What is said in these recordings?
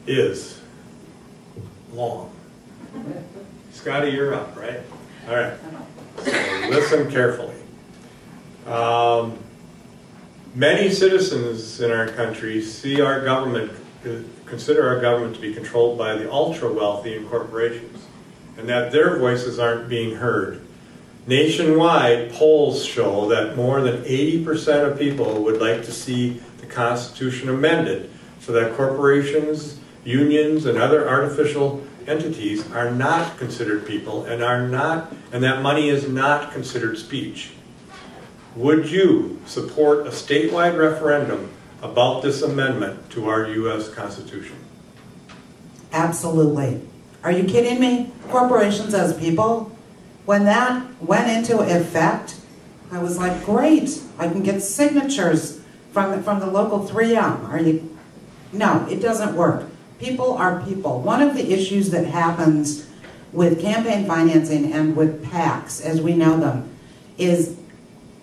is long. Scotty, you're up, right? All right. So listen carefully. Many citizens in our country see our government, consider our government to be controlled by the ultra-wealthy and corporations, and that their voices aren't being heard. Nationwide, polls show that more than 80% of people would like to see the Constitution amended so that corporations, unions, and other artificial entities are not considered people and that money is not considered speech. Would you support a statewide referendum about this amendment to our U.S. Constitution? Absolutely. Are you kidding me? Corporations as people? When that went into effect, I was like, great, I can get signatures from the local 3M. No, it doesn't work. People are people. One of the issues that happens with campaign financing and with PACs, as we know them, is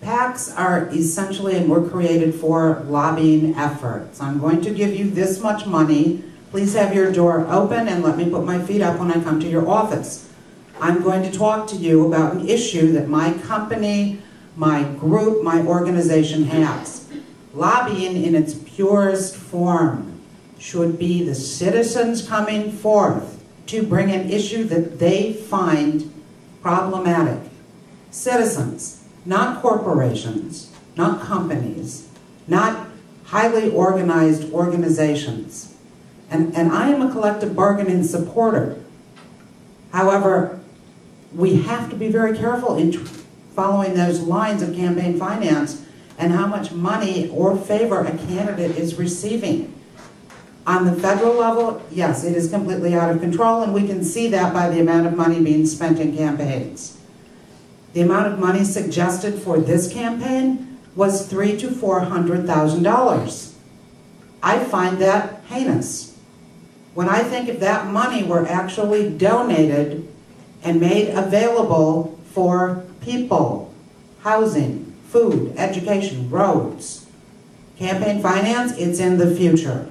PACs are essentially, and were created for lobbying efforts. I'm going to give you this much money. Please have your door open and let me put my feet up when I come to your office. I'm going to talk to you about an issue that my company, my group, my organization has. Lobbying in its purest form should be the citizens coming forth to bring an issue that they find problematic. Citizens, not corporations, not companies, not highly organized organizations. And I am a collective bargaining supporter. However, we have to be very careful in following those lines of campaign finance and how much money or favor a candidate is receiving. On the federal level, yes, it is completely out of control, and we can see that by the amount of money being spent in campaigns. The amount of money suggested for this campaign was $300,000 to $400,000. I find that heinous. When I think if that money were actually donated and made available for people, housing, food, education, roads, campaign finance, it's in the future.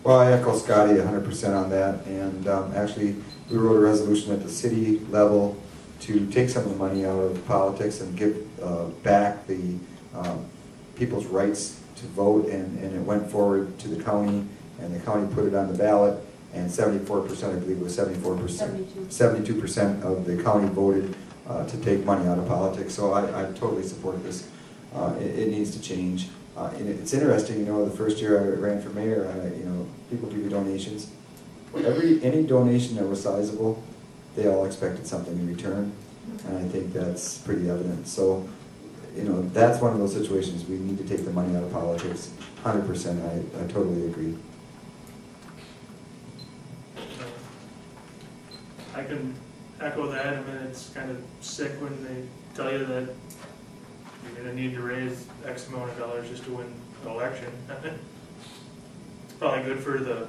Well, I echo Scotty 100% on that, and actually we wrote a resolution at the city level to take some of the money out of politics and give back the people's rights to vote, and it went forward to the county, and the county put it on the ballot, and 74%, I believe it was 72% of the county voted to take money out of politics. So I totally support this. It needs to change. And it's interesting, you know, the first year I ran for mayor, you know, people give you donations. Any donation that was sizable, they all expected something in return, and I think that's pretty evident. So, you know, that's one of those situations we need to take the money out of politics. 100%, I totally agree. I can echo that. I mean, it's kind of sick when they tell you that you're going to need to raise X amount of dollars just to win an election. It's probably good for the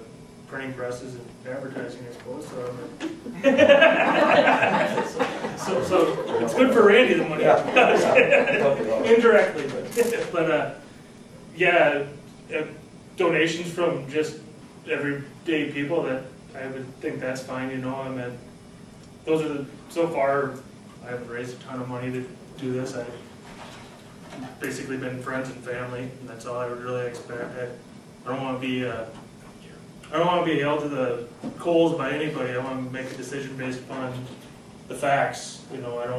printing presses and advertising, I suppose. So it's good for Randy, the money. Indirectly, but yeah, donations from just everyday people, that I would think that's fine. You know, I mean, those are so far I haven't raised a ton of money to do this. I've basically been friends and family, and that's all I would really expect. I don't want to be held to the coals by anybody. I want to make a decision based upon the facts. You know, I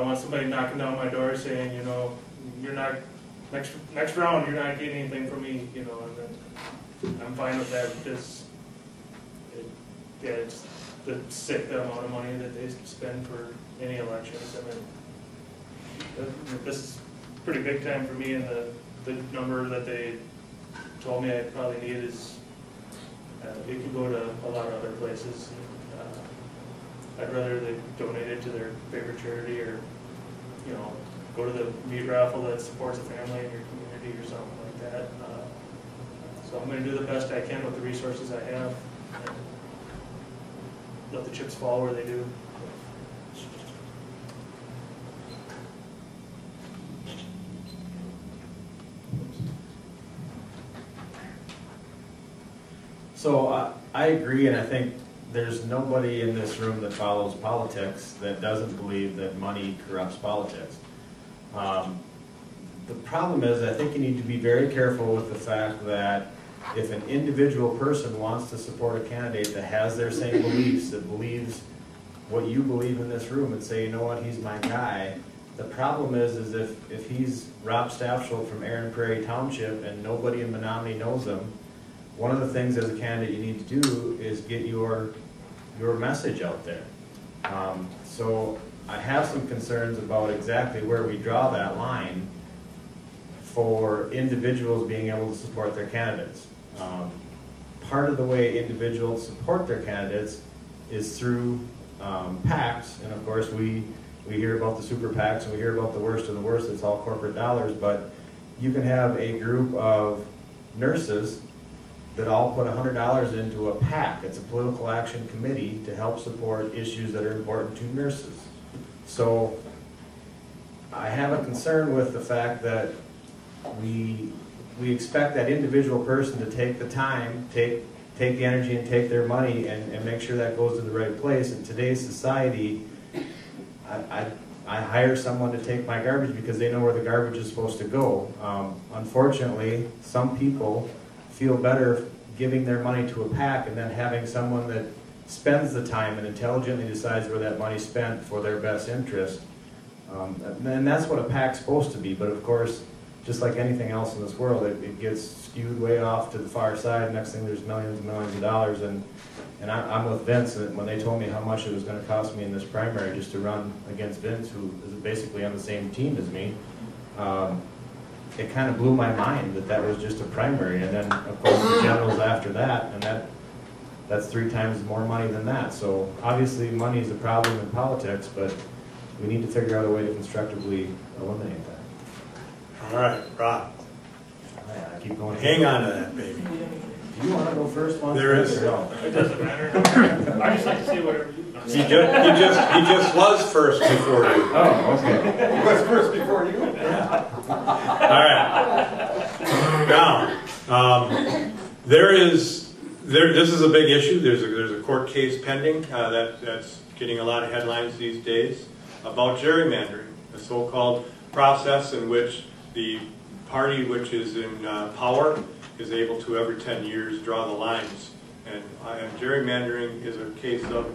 want somebody knocking down my door saying, you know, you're not next round, you're not getting anything from me. You know, and then I'm fine with that because it's the sick amount of money that they spend for any elections. I mean, this is pretty big time for me, and the number that they told me I probably need is it could go to a lot of other places. I'd rather they donate it to their favorite charity, or, you know, go to the meat raffle that supports a family in your community or something like that. So I'm going to do the best I can with the resources I have, and let the chips fall where they do. So I agree, and I think there's nobody in this room that follows politics that doesn't believe that money corrupts politics. The problem is, I think you need to be very careful with the fact that if an individual person wants to support a candidate that has their same beliefs, that believes what you believe in this room, and say, you know what, he's my guy. The problem is if he's Rob Stafschuld from Aaron Prairie Township and nobody in Menominee knows him, one of the things as a candidate you need to do is get your message out there. So I have some concerns about exactly where we draw that line for individuals being able to support their candidates. Part of the way individuals support their candidates is through PACs, and of course we hear about the super PACs and we hear about the worst of the worst, it's all corporate dollars, but you can have a group of nurses that all put $100 into a PAC. It's a political action committee to help support issues that are important to nurses. So I have a concern with the fact that we expect that individual person to take the time, take the energy and take their money and make sure that goes to the right place. In today's society, I hire someone to take my garbage because they know where the garbage is supposed to go. Unfortunately, some people feel better giving their money to a PAC and then having someone that spends the time and intelligently decides where that money's spent for their best interest. And that's what a PAC's supposed to be, but of course, just like anything else in this world, it gets skewed way off to the far side. Next thing, there's millions and millions of dollars. And I'm with Vince, and when they told me how much it was going to cost me in this primary just to run against Vince, who is basically on the same team as me, it kind of blew my mind that was just a primary. And then, of course, the generals after that, and that's 3 times more money than that. So obviously, money is a problem in politics, but we need to figure out a way to constructively eliminate that. All right, Rob. I keep going. Hang on to that, baby. Do you want to go first one? There is. It doesn't matter. I just like to see whatever you do. He just was first before you. Oh, okay. He was first before you. All right. Now, this is a big issue. There's a court case pending that's getting a lot of headlines these days about gerrymandering, the so-called process in which the party which is in power is able to, every 10 years, draw the lines. And gerrymandering is a case of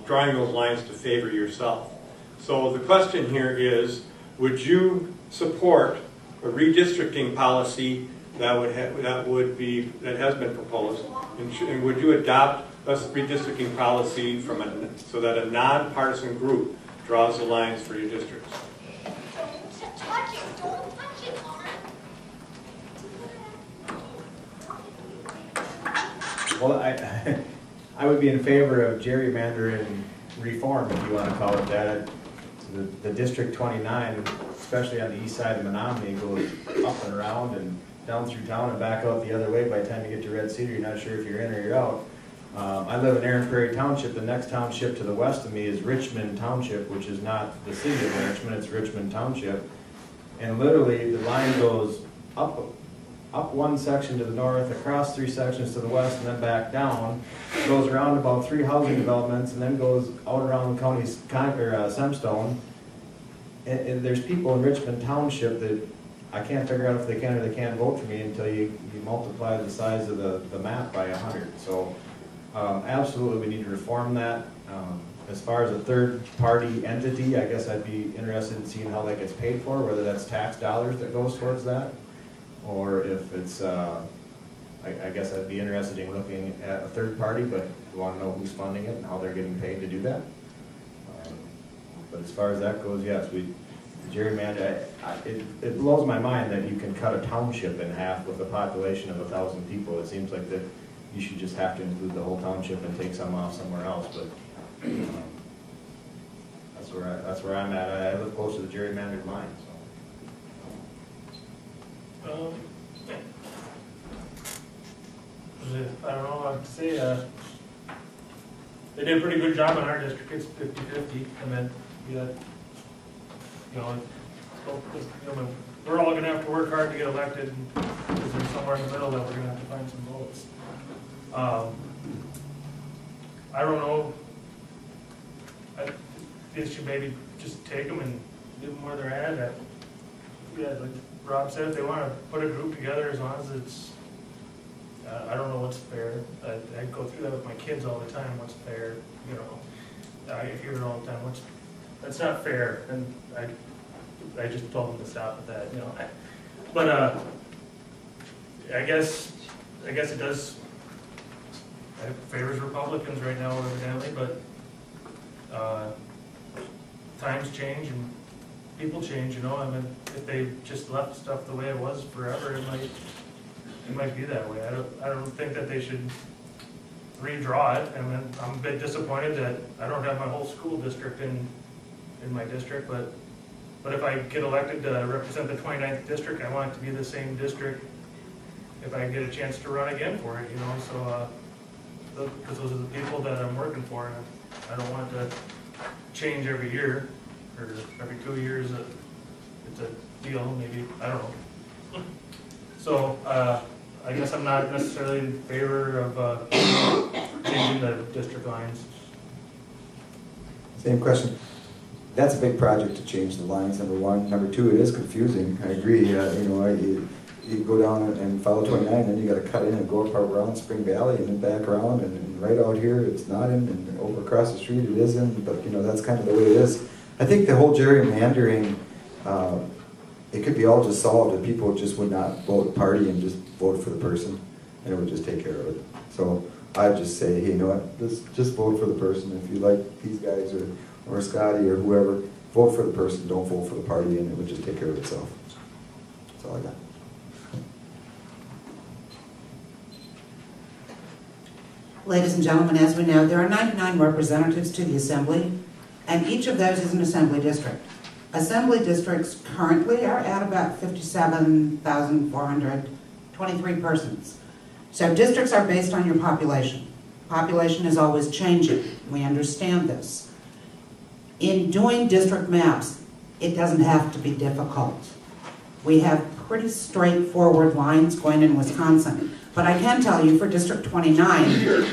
drawing those lines to favor yourself. So the question here is, would you support a redistricting policy that has been proposed, and would you adopt a redistricting policy so that a nonpartisan group draws the lines for your districts? Well, I would be in favor of gerrymandering reform, if you want to call it that. The District 29, especially on the east side of Menominee, goes up and around and down through town and back out the other way. By the time you get to Red Cedar, you're not sure if you're in or you're out. I live in Aaron Prairie Township. The next township to the west of me is Richmond Township, which is not the city of Richmond, it's Richmond Township. And literally, the line goes up one section to the north, across 3 sections to the west, and then back down. It goes around about 3 housing developments, and then goes out around the county's Semstone. And there's people in Richmond Township that I can't figure out if they can or they can't vote for me until you multiply the size of the map by 100. So absolutely, we need to reform that. As far as a third-party entity, I guess I'd be interested in seeing how that gets paid for, whether that's tax dollars that goes towards that, or if it's, I guess I'd be interested in looking at a third party, but I want to know who's funding it and how they're getting paid to do that. But as far as that goes, yes, gerrymander, it blows my mind that you can cut a township in half with a population of 1,000 people. It seems like that you should just have to include the whole township and take some off somewhere else, but that's where I'm at. I live close to the gerrymandered line, so. I don't know what to say. They did a pretty good job in our district. It's 50-50, and then we're all going to have to work hard to get elected, and there's somewhere in the middle that we're going to have to find some votes. I don't know. They should maybe just take them and leave them where they're at. Yeah, like Rob said, if they want to put a group together, as long as it's, I don't know what's fair. I go through that with my kids all the time. What's fair? You know, I hear it all the time. That's not fair, and I just told them to stop at that. You know, but I guess it does. It favors Republicans right now, evidently, but times change and people change, you know. I mean, if they just left stuff the way it was forever, it might be that way. I don't think that they should redraw it. I mean, I'm a bit disappointed that I don't have my whole school district in my district, but if I get elected to represent the 29th district, I want it to be the same district if I get a chance to run again for it, you know. So because those are the people that I'm working for, and I don't want to change every year or every 2 years. It's a deal, maybe, I don't know. So I guess I'm not necessarily in favor of changing the district lines. Same question. That's a big project to change the lines, number one. Number two, it is confusing. I agree. You know, you go down and follow 29, then you got to cut in and go up around Spring Valley and then back around, and right out here it's not in, and over across the street it is in. But you know, that's kind of the way it is. I think the whole gerrymandering, it could be all just solved if people just would not vote party and just vote for the person, and it would just take care of it. So I'd just say, hey, you know what? Just vote for the person. If you like these guys or Scotty or whoever, vote for the person. Don't vote for the party, and it would just take care of itself. That's all I got. Ladies and gentlemen, as we know, there are 99 representatives to the Assembly, and each of those is an Assembly district. Assembly districts currently are at about 57,423 persons. So districts are based on your population. Population is always changing. We understand this. In doing district maps, it doesn't have to be difficult. We have pretty straightforward lines going in Wisconsin. But I can tell you for District 29,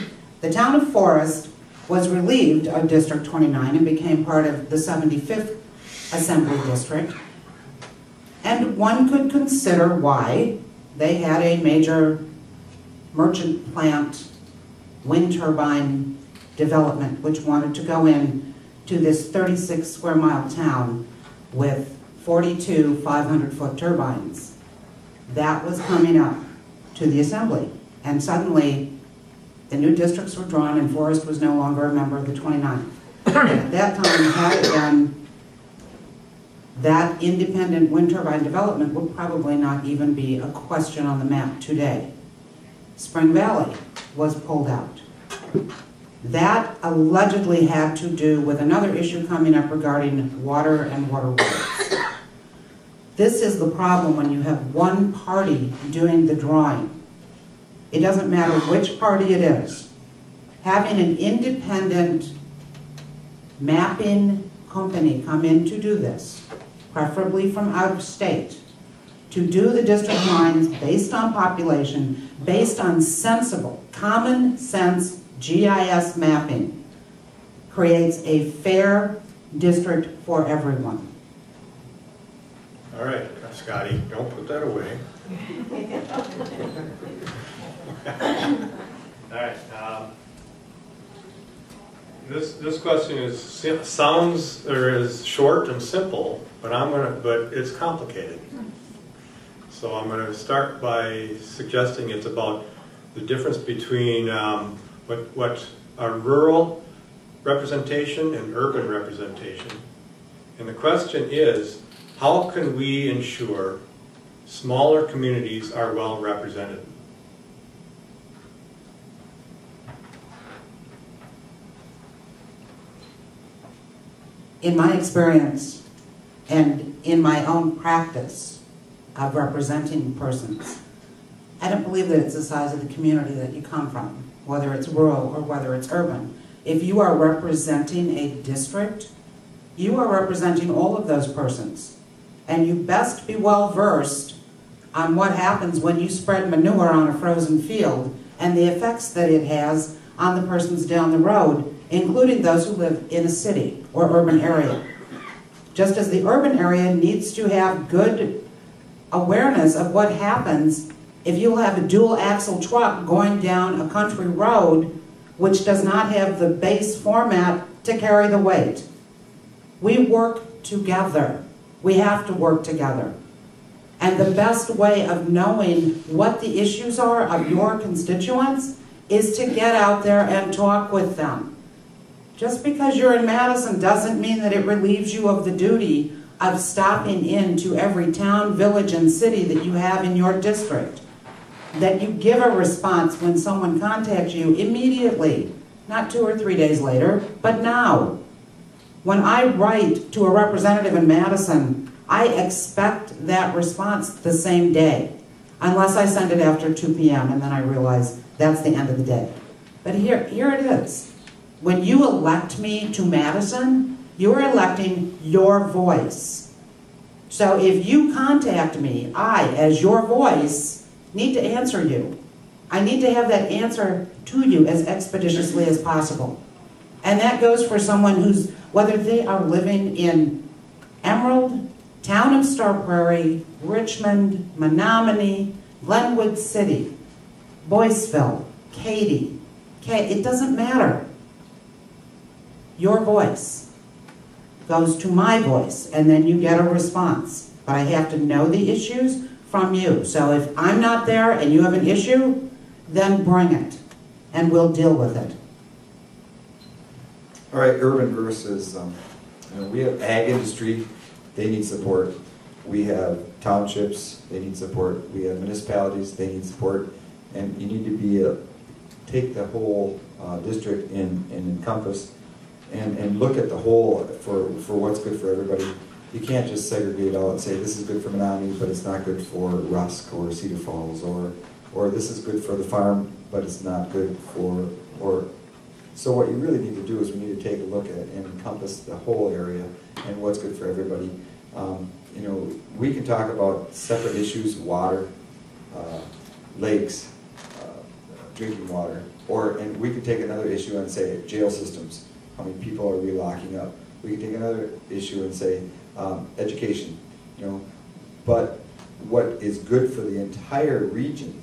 the town of Forest was relieved of District 29 and became part of the 75th Assembly District. And one could consider why they had a major merchant plant wind turbine development which wanted to go in to this 36 square mile town with 42 500-foot turbines. That was coming up to the Assembly, and suddenly the new districts were drawn and Forest was no longer a member of the 29th. At that time, had it done, that independent wind turbine development would probably not even be a question on the map today. Spring Valley was pulled out. That allegedly had to do with another issue coming up regarding water and water rights. This is the problem when you have one party doing the drawing. It doesn't matter which party it is. Having an independent mapping company come in to do this, preferably from out of state, to do the district lines based on population, based on sensible, common sense GIS mapping, creates a fair district for everyone. All right, Scotty, don't put that away. All right. This question sounds short and simple, but it's complicated. So I'm going to start by suggesting it's about the difference between what are rural representation and urban representation. And the question is, how can we ensure smaller communities are well represented? In my experience and in my own practice of representing persons, I don't believe that it's the size of the community that you come from, whether it's rural or whether it's urban. If you are representing a district, you are representing all of those persons. And you best be well versed on what happens when you spread manure on a frozen field and the effects that it has on the persons down the road, including those who live in a city or urban area. Just as the urban area needs to have good awareness of what happens if you have a dual axle truck going down a country road which does not have the base format to carry the weight. We work together. We have to work together. And the best way of knowing what the issues are of your constituents is to get out there and talk with them. Just because you're in Madison doesn't mean that it relieves you of the duty of stopping into every town, village, and city that you have in your district. That you give a response when someone contacts you immediately, not 2 or 3 days later, but now. When I write to a representative in Madison, I expect that response the same day, unless I send it after 2 p.m. and then I realize that's the end of the day. But here it is. When you elect me to Madison, you're electing your voice. So if you contact me, I, as your voice, need to answer you. I need to have that answer to you as expeditiously as possible. And that goes for someone who's, whether they are living in Emerald, Town of Star Prairie, Richmond, Menominee, Glenwood City, Boyceville, Katy, it doesn't matter. Your voice goes to my voice, and then you get a response. But I have to know the issues from you. So if I'm not there and you have an issue, then bring it, and we'll deal with it. All right, urban versus, we have ag industry, they need support. We have townships, they need support. We have municipalities, they need support. And you need to be take the whole district and encompass and look at the whole for what's good for everybody. You can't just segregate out and say this is good for Menominee, but it's not good for Rusk or Cedar Falls, or this is good for the farm, but it's not good for, so what you really need to do is we need to take a look at and encompass the whole area and what's good for everybody. We can talk about separate issues, water, lakes, drinking water, and we could take another issue and say jail systems. How many people are we locking up? We could take another issue and say education, but what is good for the entire region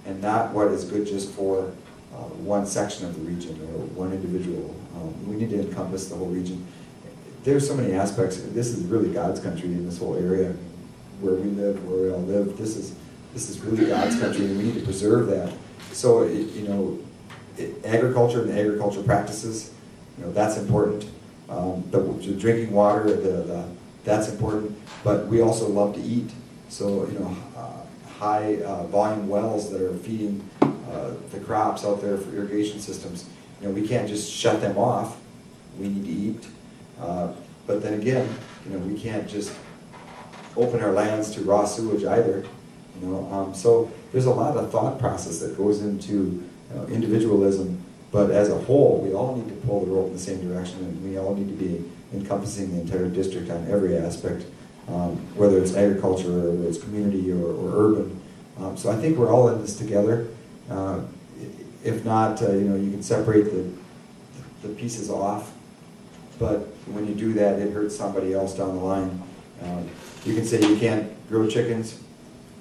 and not what is good just for one section of the region or one individual. We need to encompass the whole region. There's so many aspects. This is really God's country in this whole area where we live, where we all live. This is really God's country, and we need to preserve that. So, agriculture and agricultural practices, that's important. The drinking water, that's important. But we also love to eat. So, high volume wells that are feeding the crops out there for irrigation systems. We can't just shut them off. We need to eat. But then again, we can't just open our lands to raw sewage either. So there's a lot of thought process that goes into individualism. But as a whole, we all need to pull the rope in the same direction, and we all need to be encompassing the entire district on every aspect, whether it's agriculture or whether it's community or urban. So I think we're all in this together. If not, you can separate the pieces off, but when you do that, it hurts somebody else down the line. You can say you can't grow chickens.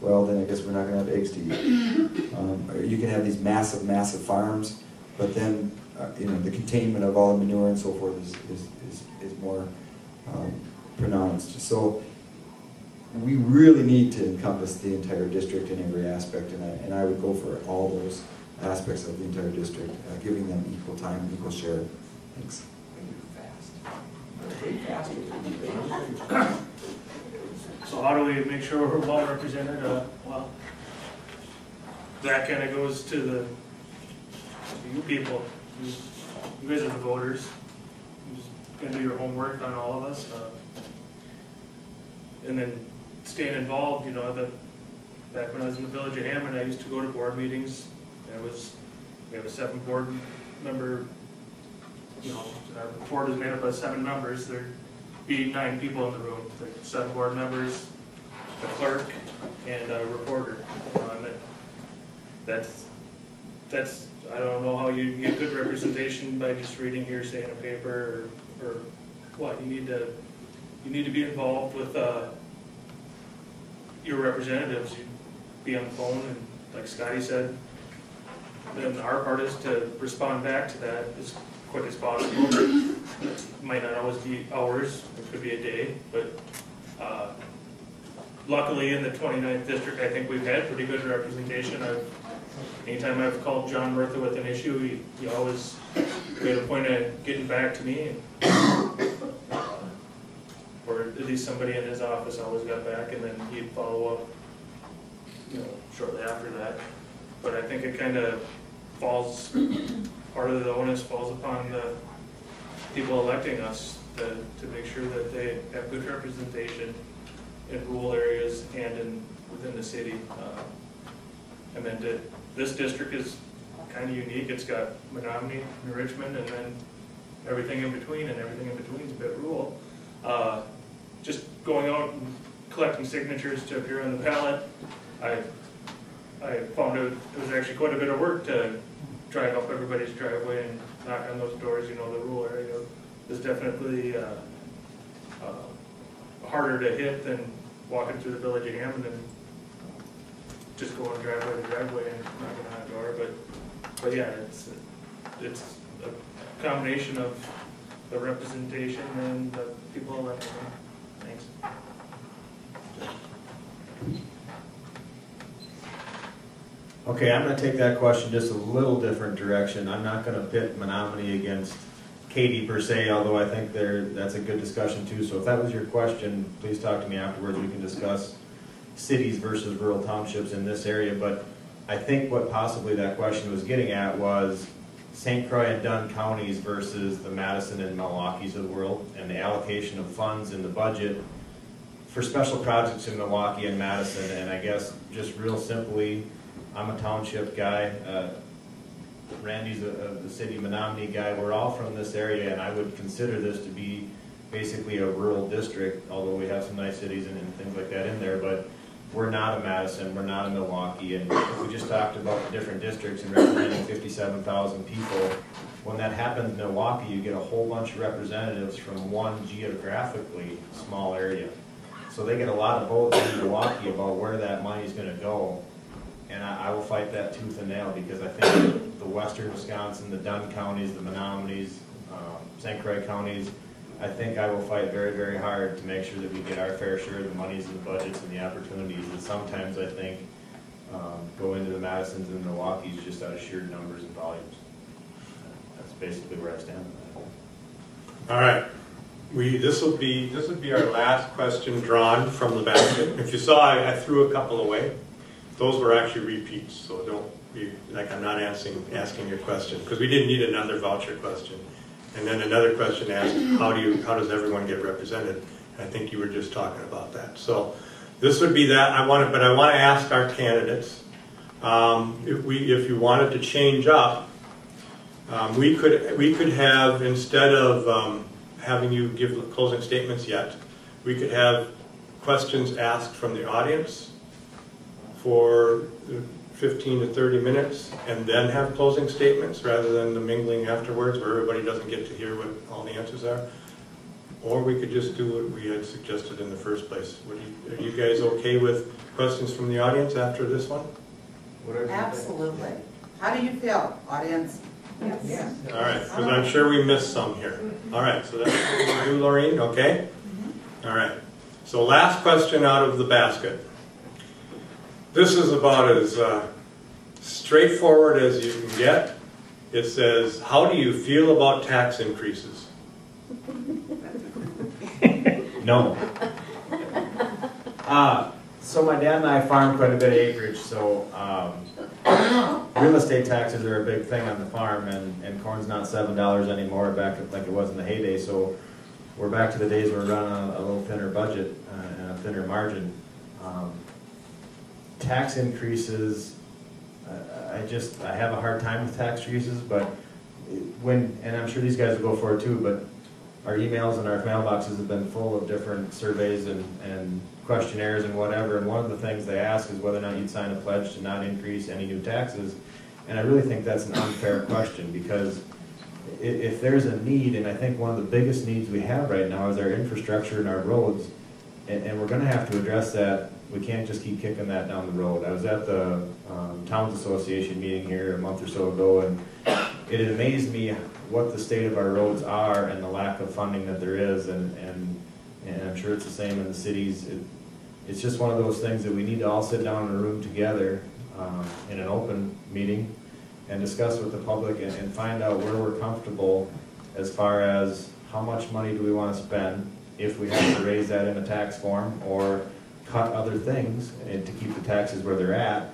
Well, then I guess we're not going to have eggs to eat. You can have these massive, massive farms, but then the containment of all the manure and so forth is more pronounced. So we really need to encompass the entire district in every aspect, and I would go for all those aspects of the entire district, giving them equal time, equal share. Thanks. So how do we make sure we're well represented? That kind of goes to you people. You guys are the voters. You just gotta do your homework on all of us, and then staying involved. Back when I was in the village of Hammond, I used to go to board meetings. We have a 7 board member. Our board is made up of 7 members. There'd be 9 people in the room. There's 7 board members, a clerk, and a reporter. that's, I don't know how you get good representation by just reading hearsay in a paper or what. You need to be involved with your representatives. You be on the phone, and like Scotty said, then our part is to respond back to that as quick as possible. It might not always be hours, it could be a day, but luckily in the 29th district, I think we've had pretty good representation. Anytime I've called John Murtha with an issue, he always made a point of getting back to me. Or at least somebody in his office always got back, and then he'd follow up, shortly after that. But I think it kind of falls, part of the onus falls upon the people electing us to make sure that they have good representation in rural areas and within the city. And then this district is kind of unique. It's got Menominee and Richmond, and then everything in between, and everything in between is a bit rural. Just going out and collecting signatures to appear on the ballot, I found it was actually quite a bit of work to drive up everybody's driveway and knock on those doors. The rural area is definitely harder to hit than walking through the village of Hammond and just going driveway to driveway and knocking on a door. But yeah, it's a combination of the representation and the people elected. Thanks. Okay, I'm going to take that question just a little different direction. I'm not going to pit Menominee against Katy per se, although I think that's a good discussion too. So if that was your question, please talk to me afterwards. We can discuss cities versus rural townships in this area. But I think what possibly that question was getting at was St. Croix and Dunn counties versus the Madison and Milwaukee's of the world, and the allocation of funds in the budget for special projects in Milwaukee and Madison. And I guess just real simply, I'm a township guy. Randy's the city of Menominee guy. We're all from this area, and I would consider this to be basically a rural district, although we have some nice cities and things like that in there. But we're not a Madison, we're not a Milwaukee, and we just talked about the different districts and representing 57,000 people. When that happens in Milwaukee, you get a whole bunch of representatives from one geographically small area. So they get a lot of votes in Milwaukee about where that money is going to go. And I will fight that tooth and nail, because I think the western Wisconsin, the Dunn counties, the Menominees, St. Croix counties, I think I will fight very, very hard to make sure that we get our fair share of the monies and the budgets and the opportunities that sometimes I think go into the Madisons and Milwaukees just out of sheer numbers and volumes. That's basically where I stand on that. All right. This would be our last question drawn from the basket. If you saw, I threw a couple away. Those were actually repeats, so don't be like I'm not asking your question, because we didn't need another voucher question. And then another question asked, how does everyone get represented? And I think you were just talking about that. So this would be that. I want to ask our candidates if you wanted to change up, we could have, instead of having you give closing statements yet, we could have questions asked from the audience for 15 to 30 minutes, and then have closing statements rather than the mingling afterwards where everybody doesn't get to hear what all the answers are. Or we could just do what we had suggested in the first place. Are you guys okay with questions from the audience after this one? Absolutely. How do you feel, audience? Yes. All right, because I'm sure we missed some here. All right, so that's what we're going to do, Laureen, okay? All right, so last question out of the basket. This is about as straightforward as you can get. It says, how do you feel about tax increases? No. So my dad and I farm quite a bit of acreage, so real estate taxes are a big thing on the farm, and corn's not $7 anymore back like it was in the heyday, so we're back to the days where we're running on a little thinner budget and a thinner margin. Tax increases, I have a hard time with tax increases, but and I'm sure these guys will go for it too, but our emails and our mailboxes have been full of different surveys and questionnaires and whatever, and one of the things they ask is whether or not you'd sign a pledge to not increase any new taxes. And I really think that's an unfair question, because if there's a need, and I think one of the biggest needs we have right now is our infrastructure and our roads, and we're gonna have to address that. We can't just keep kicking that down the road. I was at the Towns Association meeting here a month or so ago, and it amazed me what the state of our roads are and the lack of funding that there is, and I'm sure it's the same in the cities. It's just one of those things that we need to all sit down in a room together in an open meeting and discuss with the public and find out where we're comfortable as far as how much money do we want to spend, if we have to raise that in a tax form or cut other things and to keep the taxes where they're at,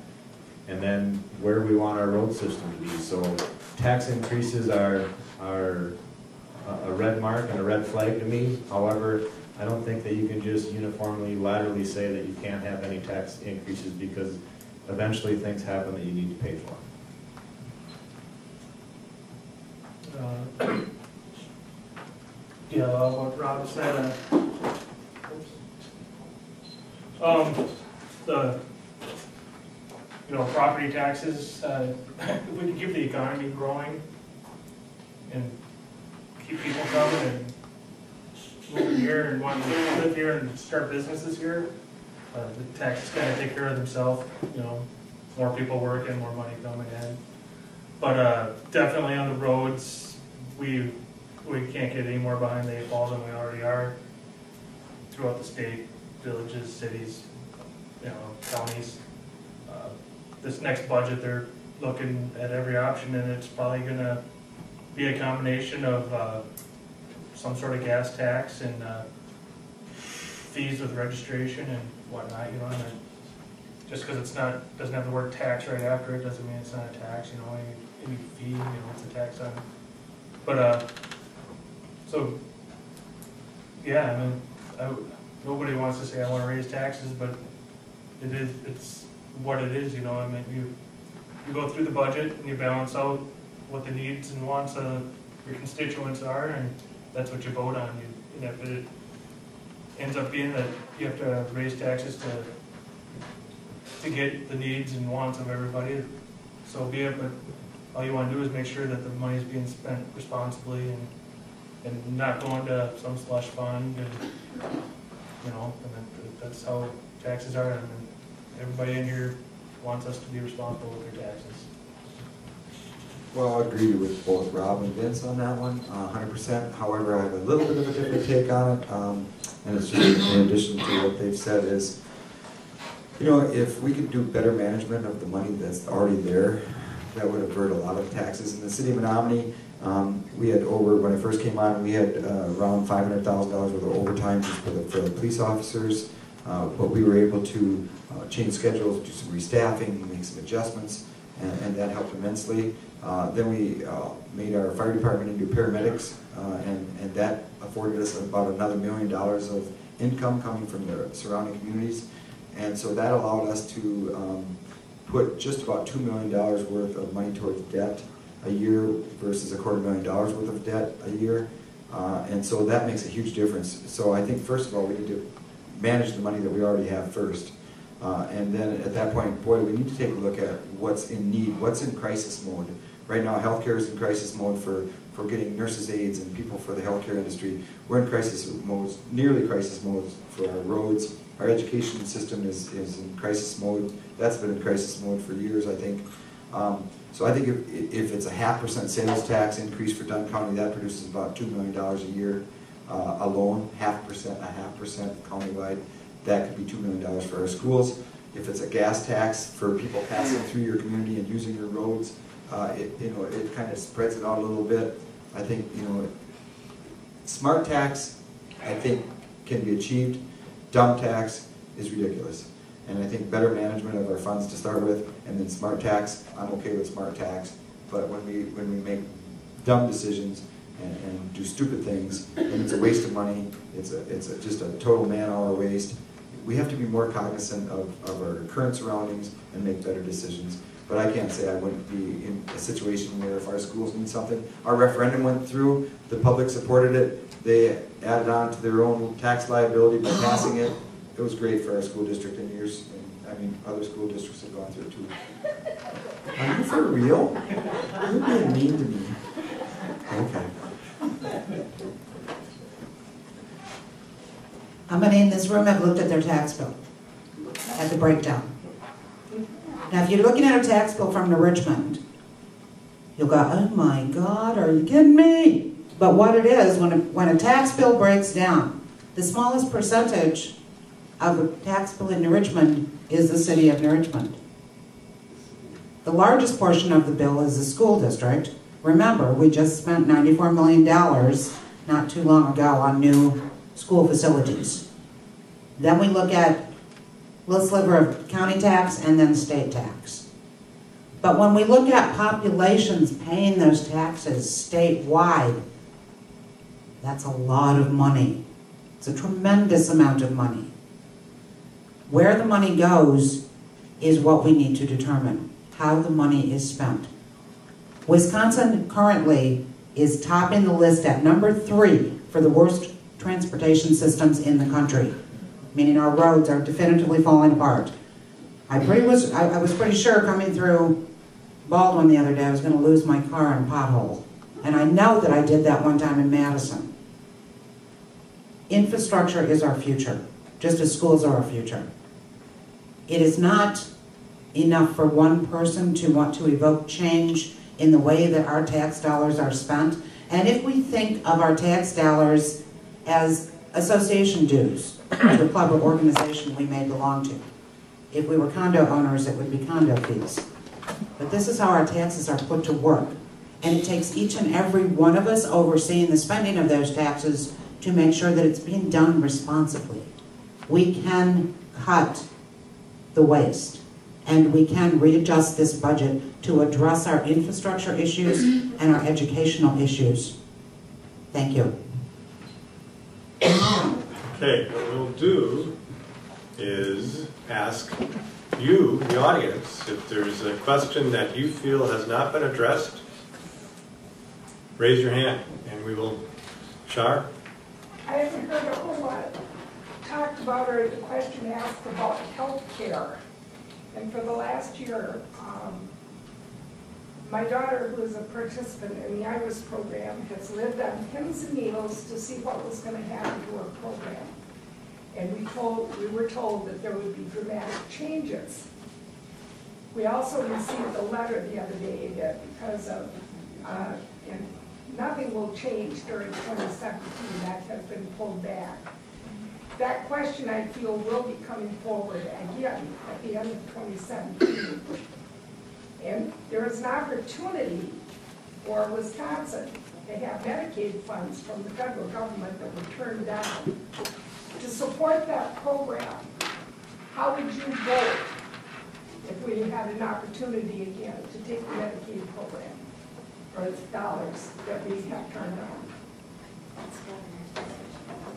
and then where we want our road system to be. So tax increases are a red mark and a red flag to me. However, I don't think that you can just uniformly, laterally say that you can't have any tax increases, because eventually things happen that you need to pay for. Yeah, what Rob said, the, property taxes, if we can keep the economy growing and keep people coming and moving here and wanting to live here and start businesses here, the taxes kind of take care of themselves, more people working, more money coming in. But definitely on the roads, we can't get any more behind the eight ball than we already are throughout the state, villages, cities, counties. This next budget, they're looking at every option, and it's probably going to be a combination of some sort of gas tax and fees with registration and whatnot. And just because doesn't have the word tax right after it doesn't mean it's not a tax. Any fee, it's a tax on it. But so yeah, nobody wants to say I want to raise taxes, but it's what it is. You go through the budget and you balance out what the needs and wants of your constituents are, and that's what you vote on. And if it ends up being that you have to raise taxes to get the needs and wants of everybody, so be it. But all you want to do is make sure that the money is being spent responsibly and not going to some slush fund, and that's how taxes are. And everybody in here wants us to be responsible with their taxes. Well, I agree with both Rob and Vince on that one, 100%. However, I have a little bit of a different take on it, and it's just in addition to what they've said is, if we could do better management of the money that's already there, that would avert a lot of taxes. In the city of Menominee, we had when I first came on, we had around $500,000 worth of overtime for the police officers, but we were able to change schedules, do some restaffing, make some adjustments, and that helped immensely. Then we made our fire department into paramedics, and that afforded us about another $1 million of income coming from the surrounding communities. And so that allowed us to put just about $2 million worth of money towards debt a year versus $250,000 worth of debt a year. And so that makes a huge difference. So I think, first of all, we need to manage the money that we already have first. And then at that point, boy, we need to take a look at what's in need, what's in crisis mode. Right now, healthcare is in crisis mode for getting nurses' aides and people for the healthcare industry. We're in crisis mode, nearly crisis mode for our roads. Our education system is in crisis mode. That's been in crisis mode for years, I think. So I think if it's a 0.5% sales tax increase for Dunn County, that produces about $2 million a year alone, 0.5% countywide. That could be $2 million for our schools. If it's a gas tax for people passing through your community and using your roads, it kind of spreads it out a little bit. I think, smart tax, I think, can be achieved. Dumb tax is ridiculous. And I think better management of our funds to start with, and then smart tax, I'm okay with smart tax. But when we make dumb decisions and do stupid things, and it's a waste of money, it's just a total man-hour waste. We have to be more cognizant of our current surroundings and make better decisions. But I can't say I wouldn't be in a situation where if our schools need something, our referendum went through, the public supported it, they added on to their own tax liability by passing it. It was great for our school district, and I mean, other school districts have gone through it too. Are you for real? You're being mean to me. Okay. How many in this room have looked at their tax bill? At the breakdown? Now, if you're looking at a tax bill from New Richmond, you'll go, oh my God, are you kidding me? But what it is, when a tax bill breaks down, the smallest percentage of a tax bill in New Richmond is the city of New Richmond. The largest portion of the bill is the school district. Remember, we just spent $94 million not too long ago on new school facilities. Then we look at a little sliver of county tax and then state tax. But when we look at populations paying those taxes statewide, that's a lot of money. It's a tremendous amount of money. Where the money goes is what we need to determine, how the money is spent. Wisconsin currently is topping the list at number 3 for the worst transportation systems in the country, meaning our roads are definitively falling apart. I was pretty sure coming through Baldwin the other day I was going to lose my car in a pothole. And I know that I did that one time in Madison. Infrastructure is our future, just as schools are our future. It is not enough for one person to want to evoke change in the way that our tax dollars are spent. And if we think of our tax dollars as association dues to the club or organization we may belong to. If we were condo owners, it would be condo fees. But this is how our taxes are put to work. And it takes each and every one of us overseeing the spending of those taxes to make sure that it's being done responsibly. We can cut the waste, and we can readjust this budget to address our infrastructure issues and our educational issues. Thank you. Okay, what we'll do is ask you, the audience, if there's a question that you feel has not been addressed, raise your hand and we will. Shar? I haven't heard a whole lot talked about or the question asked about health care. And for the last year, my daughter, who is a participant in the IRIS program, has lived on pins and needles to see what was going to happen to her program. And we were told that there would be dramatic changes. We also received a letter the other day that because of, and nothing will change during 2017, that has been pulled back. That question, I feel, will be coming forward again at the end of 2017. And there is an opportunity for Wisconsin to have Medicaid funds from the federal government that were turned down. To support that program, how would you vote if we had an opportunity again to take the Medicaid program for its dollars that we have turned down?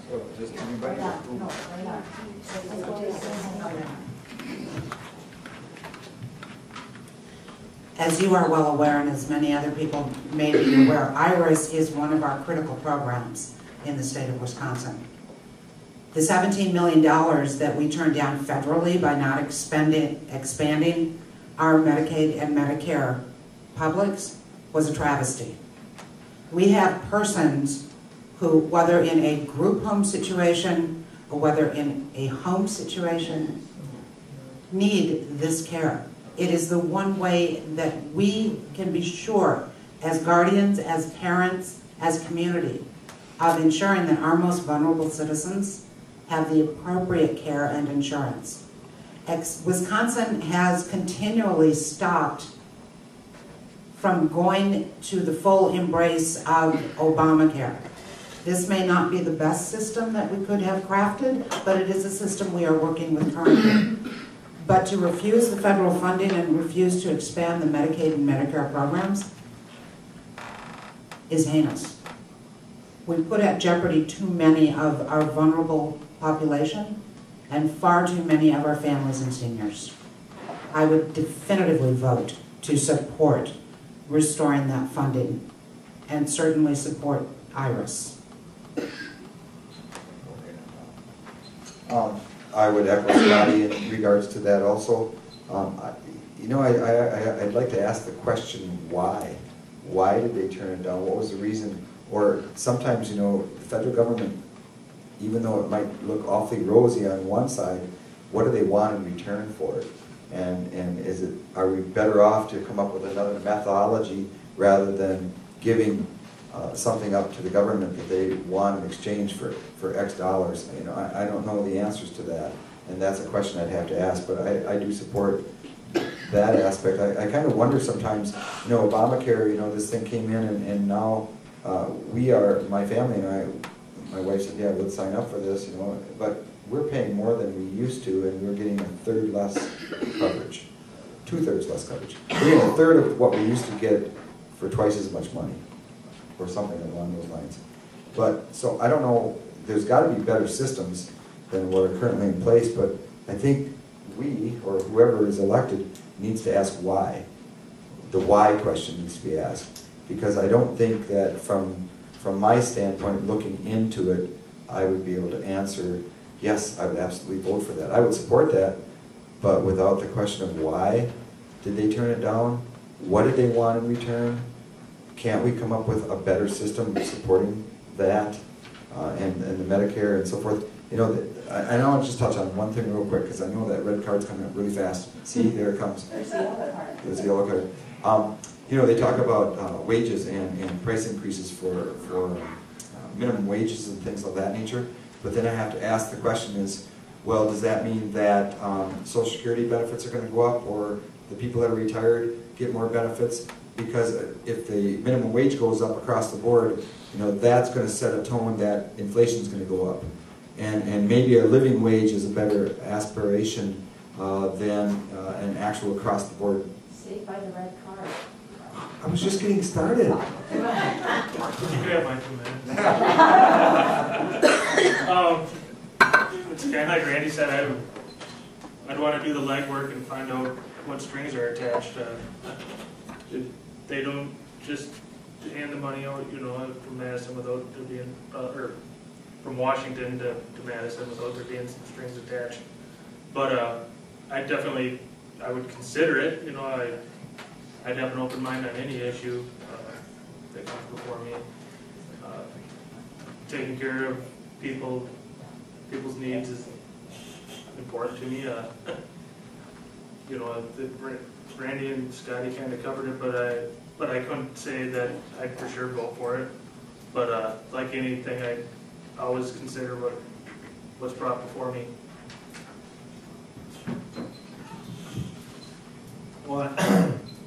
So, just anybody? As you are well aware, and as many other people may be aware, IRIS is one of our critical programs in the state of Wisconsin. The $17 million that we turned down federally by not expanding our Medicaid and Medicare publics was a travesty. We have persons who, whether in a group home situation or whether in a home situation, need this care. It is the one way that we can be sure, as guardians, as parents, as community, of ensuring that our most vulnerable citizens have the appropriate care and insurance. Wisconsin has continually stopped from going to the full embrace of Obamacare. This may not be the best system that we could have crafted, but it is a system we are working with currently. But to refuse the federal funding and refuse to expand the Medicaid and Medicare programs is heinous. We put at jeopardy too many of our vulnerable population and far too many of our families and seniors. I would definitively vote to support restoring that funding and certainly support IRIS. I would echo Scotty in regards to that also. I'd like to ask the question, why? Why did they turn it down? What was the reason? Or sometimes, the federal government, even though it might look awfully rosy on one side, what do they want in return for it? And are we better off to come up with another methodology rather than giving something up to the government that they want in exchange for X dollars? I don't know the answers to that, and that's a question I'd have to ask, but I do support that aspect. I kind of wonder sometimes, Obamacare, this thing came in, and now my family and I, my wife said, yeah, let's sign up for this, but we're paying more than we used to, and we're getting a third less coverage, 2/3 less coverage. We're getting a third of what we used to get for twice as much money, or something along those lines. But, so I don't know, there's got to be better systems than what are currently in place, but I think we, or whoever is elected, needs to ask why. The why question needs to be asked. Because I don't think that from my standpoint, looking into it, I would be able to answer, yes, I would absolutely vote for that. I would support that, but without the question of why did they turn it down? What did they want in return? Can't we come up with a better system supporting that and the Medicare and so forth? I want to just touch on one thing real quick, because I know that red card's coming up really fast. See, there it comes. There's the yellow card. There's the yellow card. They talk about wages and price increases for minimum wages and things of that nature. But then I have to ask the question is, well, does that mean that Social Security benefits are going to go up, or the people that are retired get more benefits? Because if the minimum wage goes up across the board, that's going to set a tone that inflation is going to go up. And maybe a living wage is a better aspiration than an actual across the board. Saved by the red card. I was just getting started. You can have my 2 minutes. It's kind of like Randy said, I'd want to do the legwork and find out what strings are attached. They don't just hand the money out, from Madison without there being, or from Washington to Madison without there being some strings attached. But I would consider it. I'd have an open mind on any issue that comes before me. Taking care of people's needs is important to me. Randy and Scotty kind of covered it, but I couldn't say that I'd for sure vote for it. But like anything, I always consider what's brought before me. Well,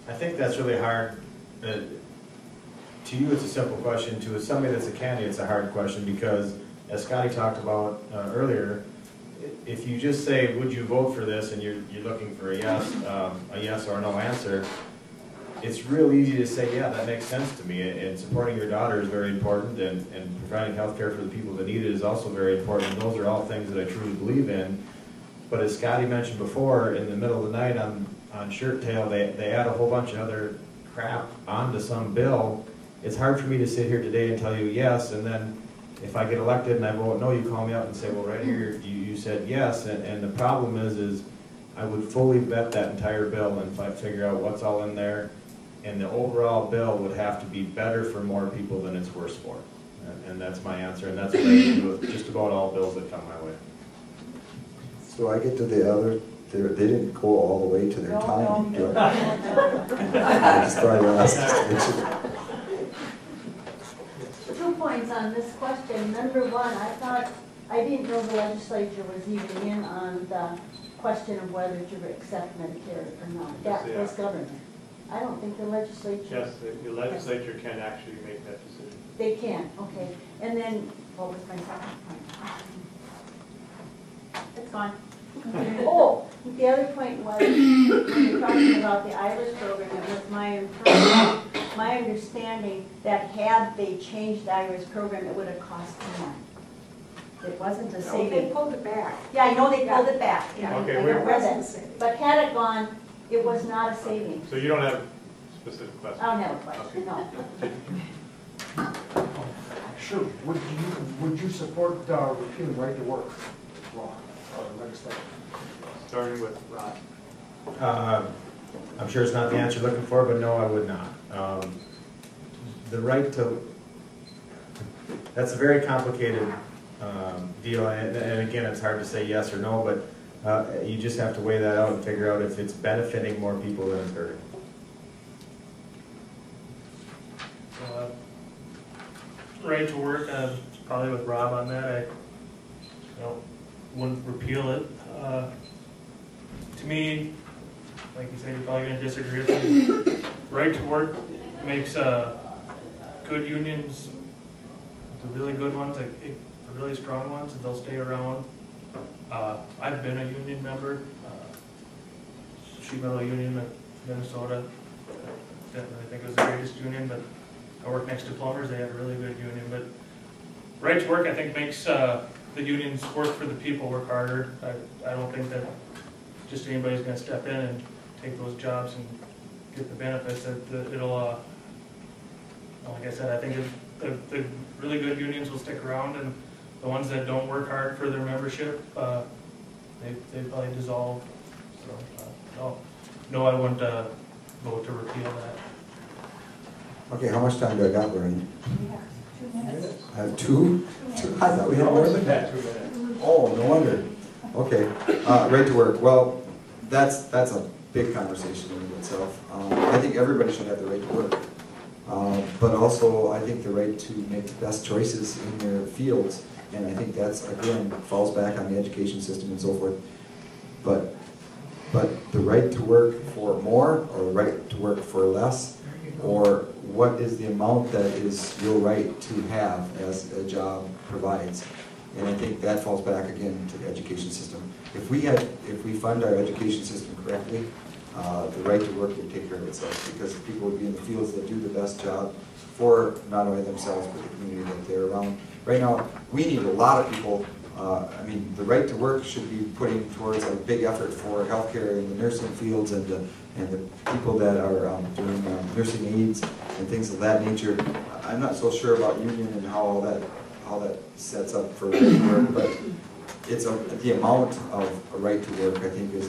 I think that's really hard. To you, it's a simple question. To somebody that's a candidate, it's a hard question, because, as Scotty talked about earlier, if you just say, would you vote for this, and you're looking for a yes or no answer, it's real easy to say, yeah, that makes sense to me, and supporting your daughter is very important, and providing health care for the people that need it is also very important. Those are all things that I truly believe in. But as Scotty mentioned before, in the middle of the night on Shirt Tail, they add a whole bunch of other crap onto some bill. It's hard for me to sit here today and tell you yes, and then if I get elected and I vote no, you call me up and say, well, right here, you said yes, and the problem is I would fully vet that entire bill and figure out what's all in there, and the overall bill would have to be better for more people than it's worse for. And that's my answer, and that's what I do with just about all bills that come my way. So I get to the other, they didn't go all the way to their time. No. I just thought I'd ask. 2 points on this question. Number one, I didn't know the legislature was even in on the question of whether to accept Medicare or not. That Yes, was government. I don't think the legislature. Yes, the legislature can actually make that decision. They can, okay. And then, what was my second point? It's gone. Oh, the other point was, when you're talking about the IRIS program, it was my understanding that had they changed the IRIS program, it would have cost more. It wasn't a No, they saving. pulled it back. Yeah, I know they pulled it back. Yeah. Okay, I we're- read that. But had it gone, it was not a saving. So you don't have specific questions? I don't have a question, no. Sure. Would you support repealing right to work law? Starting with Rod. I'm sure it's not the answer you're looking for, but no, I would not. The right to, that's a very complicated deal, and again, it's hard to say yes or no, but you just have to weigh that out and figure out if it's benefiting more people than it's hurting. Right to work, probably with Rob on that, I wouldn't repeal it. To me, like you said, you're probably going to disagree with me. Right to work makes good unions, the really good ones, the really strong ones, they'll stay around. I've been a union member, sheet metal union in Minnesota. Definitely think it was the greatest union, but I worked next to plumbers, they had a really good union. But right to work, I think, makes the unions work for the people, work harder. I don't think that just anybody's going to step in and take those jobs and get the benefits. It'll, like I said, I think the really good unions will stick around, and the ones that don't work hard for their membership, they probably dissolve. So, no, I wouldn't vote to repeal that. Okay, how much time do I got, Lorraine? We have 2 minutes. I have two? I thought we had more than that. Oh, no wonder. Okay, right to work. Well, that's a big conversation in itself. I think everybody should have the right to work. But also, I think the right to make the best choices in their fields. And I think that's, again, falls back on the education system and so forth. But the right to work for more, or the right to work for less, or what is the amount that is your right to have as a job provides. And I think that falls back again to the education system. If we fund our education system correctly, the right to work would take care of itself, because people would be in the fields that do the best job for not only themselves but the community that they're around. Right now, we need a lot of people. I mean, the right to work should be putting towards a big effort for healthcare in the nursing fields and the people that are doing nursing aides and things of that nature. I'm not so sure about union and how that sets up for right to work, but it's the amount of a right to work, I think, is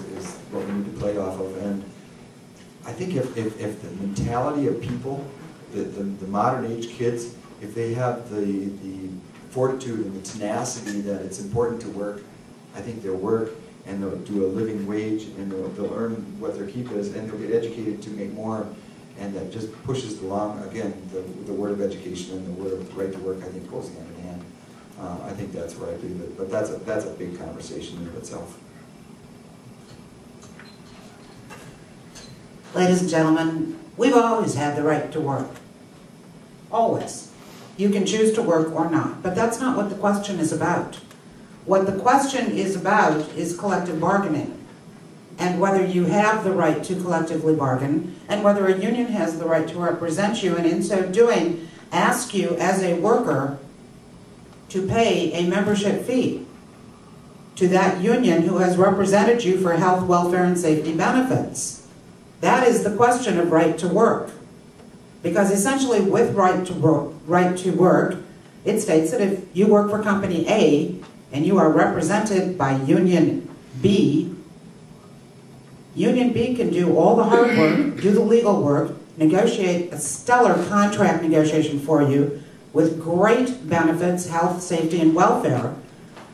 what we need to play off of. And I think if the mentality of people, the modern age kids, if they have the fortitude and the tenacity that it's important to work, I think they'll work and they'll do a living wage and they'll earn what their keep is, and they'll get educated to make more, and that just pushes along, again, the word of education and the word of right to work, I think, goes hand in hand. I think that's where I believe it, but that's a big conversation in itself. Ladies and gentlemen, we've always had the right to work. Always. You can choose to work or not, but that's not what the question is about. What the question is about is collective bargaining, and whether you have the right to collectively bargain, and whether a union has the right to represent you, and in so doing, ask you as a worker to pay a membership fee to that union who has represented you for health, welfare, and safety benefits. That is the question of right to work. Because essentially with right to work, it states that if you work for company A and you are represented by Union B, Union B can do all the hard work, do the legal work, negotiate a stellar contract negotiation for you with great benefits, health, safety, and welfare.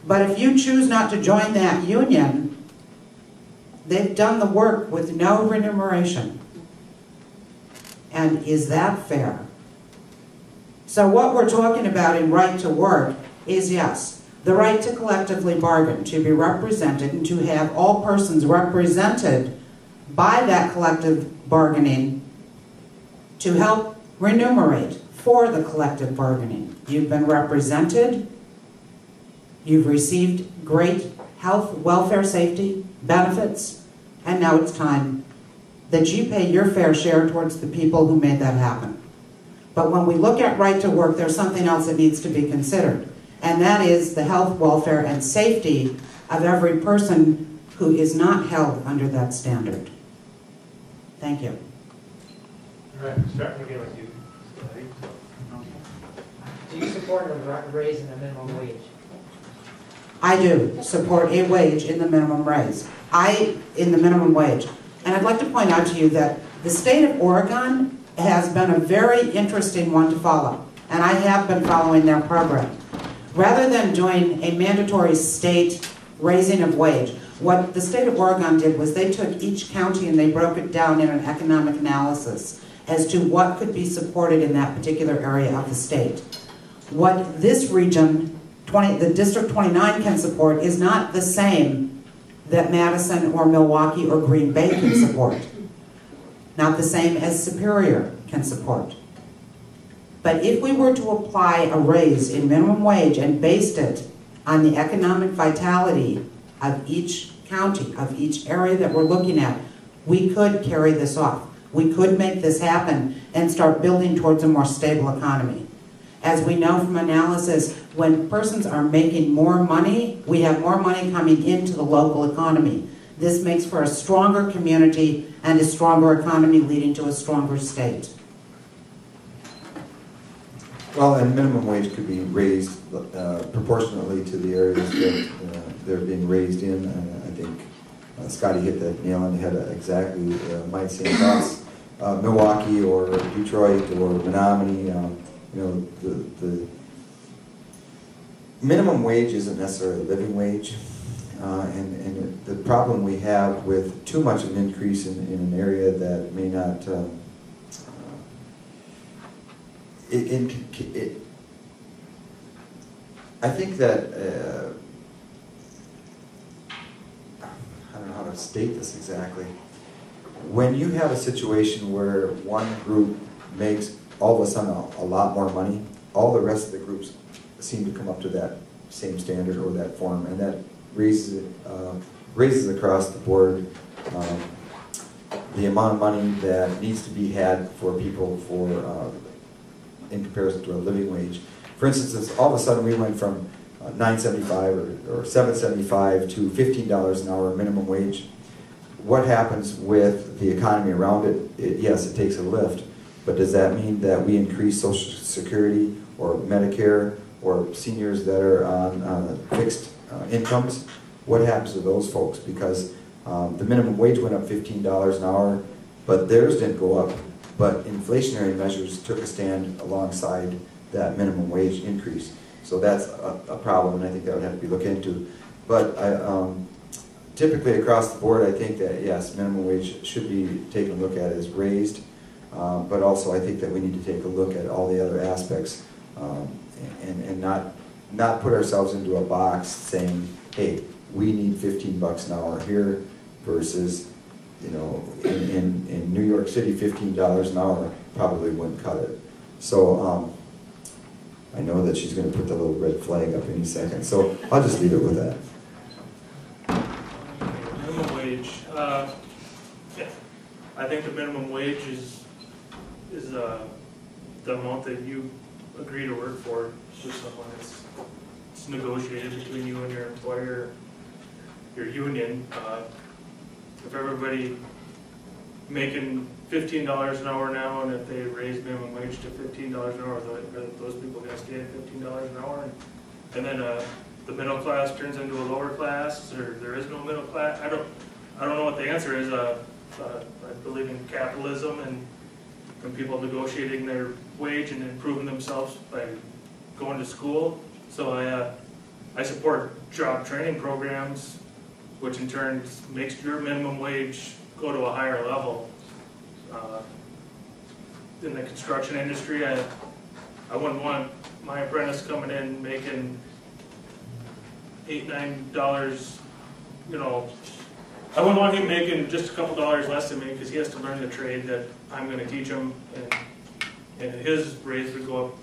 But if you choose not to join that union, they've done the work with no remuneration. And is that fair? So what we're talking about in right to work is, yes, the right to collectively bargain, to be represented, and to have all persons represented by that collective bargaining to help remunerate for the collective bargaining. You've been represented, you've received great health, welfare, safety, benefits, and now it's time that you pay your fair share towards the people who made that happen. But when we look at right to work, there's something else that needs to be considered, and that is the health, welfare, and safety of every person who is not held under that standard. Thank you. All right, starting again with you. Do you support a raise in the minimum wage? I do support a wage in the minimum raise. In the minimum wage. And I'd like to point out to you that the state of Oregon has been a very interesting one to follow. And I have been following their program. Rather than doing a mandatory state raising of wage, what the state of Oregon did was they took each county and they broke it down in an economic analysis as to what could be supported in that particular area of the state. What this region, the District 29 can support is not the same that Madison or Milwaukee or Green Bay can support. Not the same as Superior can support. But if we were to apply a raise in minimum wage and based it on the economic vitality of each county, of each area that we're looking at, we could carry this off. We could make this happen and start building towards a more stable economy. As we know from analysis, when persons are making more money, we have more money coming into the local economy. This makes for a stronger community and a stronger economy, leading to a stronger state. Well, and minimum wage could be raised proportionately to the areas that they're being raised in. I think Scotty hit that nail on the head exactly. Might say thoughts. Milwaukee or Detroit or Menominee, you know, the minimum wage isn't necessarily a living wage. And the problem we have with too much of an increase in an area that may not, I think that, I don't know how to state this exactly. When you have a situation where one group makes all of a sudden a lot more money, all the rest of the groups seem to come up to that same standard or that form, and that raises across the board the amount of money that needs to be had for people in comparison to a living wage. For instance, all of a sudden we went from $9.75 or $7.75 to $15 an hour minimum wage. What happens with the economy around it? Yes, it takes a lift, but does that mean that we increase Social Security or Medicare or seniors that are on fixed incomes? What happens to those folks? Because the minimum wage went up $15 an hour, but theirs didn't go up. But inflationary measures took a stand alongside that minimum wage increase. So that's a problem, and I think that would have to be looked into. But typically across the board, I think that yes, minimum wage should be taken a look at as raised, but also I think that we need to take a look at all the other aspects and not put ourselves into a box saying, hey, we need $15 an hour here versus, you know, in New York City, $15 an hour probably wouldn't cut it. So I know that she's going to put the little red flag up any second, so I'll just leave it with that. Minimum wage. Yeah. I think the minimum wage is the amount that you agree to work for with someone. It's negotiated between you and your employer, your union. If everybody making $15 an hour now, and if they raise minimum wage to $15 an hour, are those people going to stay at $15 an hour? And then the middle class turns into a lower class, or there is no middle class? I don't know what the answer is. I believe in capitalism and people negotiating their wage and improving themselves by going to school. So I support job training programs, which in turn makes your minimum wage go to a higher level. In the construction industry, I wouldn't want my apprentice coming in making $8, $9, you know. I wouldn't want him making just a couple dollars less than me because he has to learn the trade that I'm going to teach him, and his raise would go up,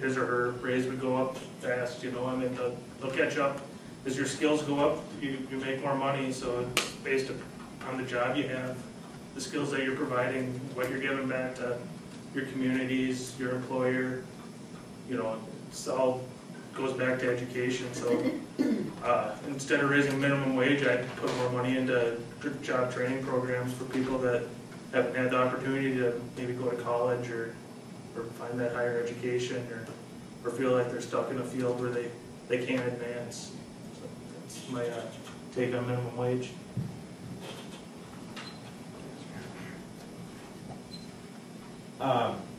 his or her raise would go up fast, you know. I mean, they'll catch up. As your skills go up, you make more money, so it's based on the job you have, the skills that you're providing, what you're giving back to your communities, your employer, you know, it all goes back to education. So instead of raising minimum wage, I'd put more money into job training programs for people that haven't had the opportunity to maybe go to college or find that higher education or feel like they're stuck in a field where they can't advance. So It's my take on minimum wage.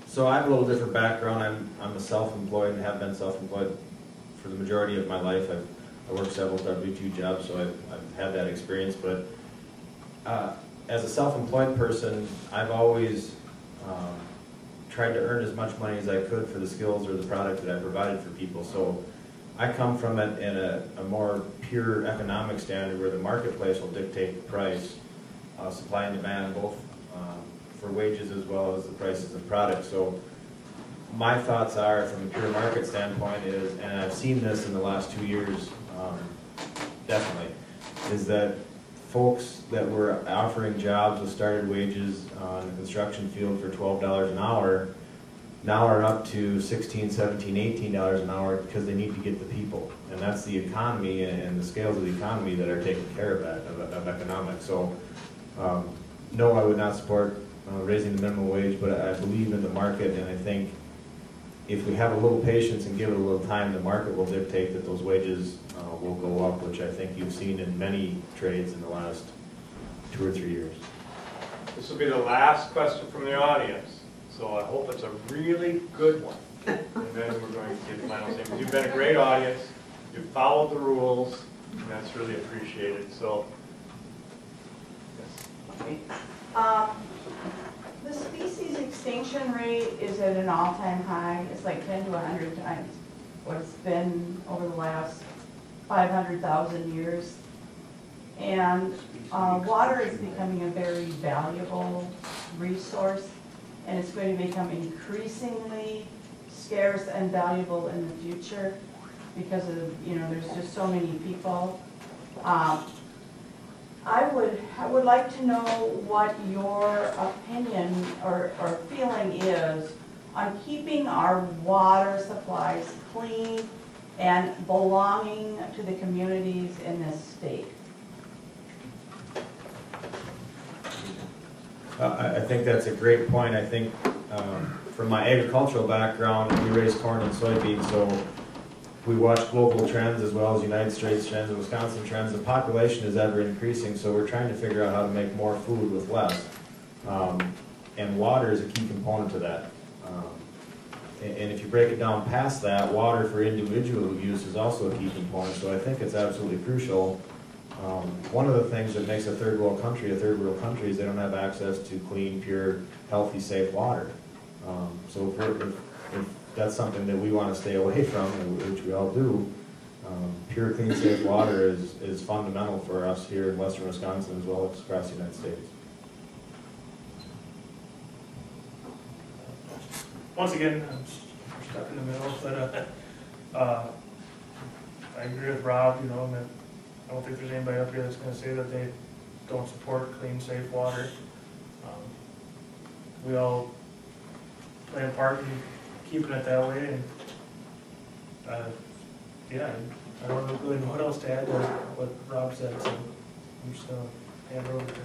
So I have a little different background. I'm a self-employed and have been self-employed for the majority of my life. I worked several W-2 jobs, so I've had that experience. But as a self-employed person, I've always tried to earn as much money as I could for the skills or the product that I provided for people. So I come from it in a more pure economic standard where the marketplace will dictate the price, supply and demand, both for wages as well as the prices of products. So my thoughts are, from a pure market standpoint, is, and I've seen this in the last 2 years, definitely, is that folks that were offering jobs with started wages on the construction field for $12 an hour now are up to $16, $17, $18 an hour because they need to get the people. And that's the economy and the scales of the economy that are taking care of that, of economics. So no, I would not support raising the minimum wage, but I believe in the market, and I think if we have a little patience and give it a little time, the market will dictate that those wages will go up, which I think you've seen in many trades in the last 2 or 3 years. This will be the last question from the audience, so I hope it's a really good one. And then we're going to get the final statement. You've been a great audience, you've followed the rules, and that's really appreciated. So, yes. Okay. The species extinction rate is at an all-time high. It's like 10 to 100 times what it's been over the last 500,000 years. And water is becoming a very valuable resource, and it's going to become increasingly scarce and valuable in the future because of, there's just so many people. I would like to know what your opinion or feeling is on keeping our water supplies clean and belonging to the communities in this state. I think that's a great point. I think from my agricultural background, we raise corn and soybeans, so we watch global trends as well as United States trends and Wisconsin trends. The population is ever increasing, so we're trying to figure out how to make more food with less. And water is a key component to that. And if you break it down past that, water for individual use is also a key component, so I think it's absolutely crucial. One of the things that makes a third world country is they don't have access to clean, pure, healthy, safe water. So if that's something that we want to stay away from, which we all do, pure, clean, safe water is fundamental for us here in western Wisconsin as well as across the United States. Once again, I'm stuck in the middle, but I agree with Rob, I don't think there's anybody up here that's going to say that they don't support clean, safe water. We all play a part in keeping it that way, and yeah, I don't really know what else to add to what Rob said, so I'm just going to hand it over to him.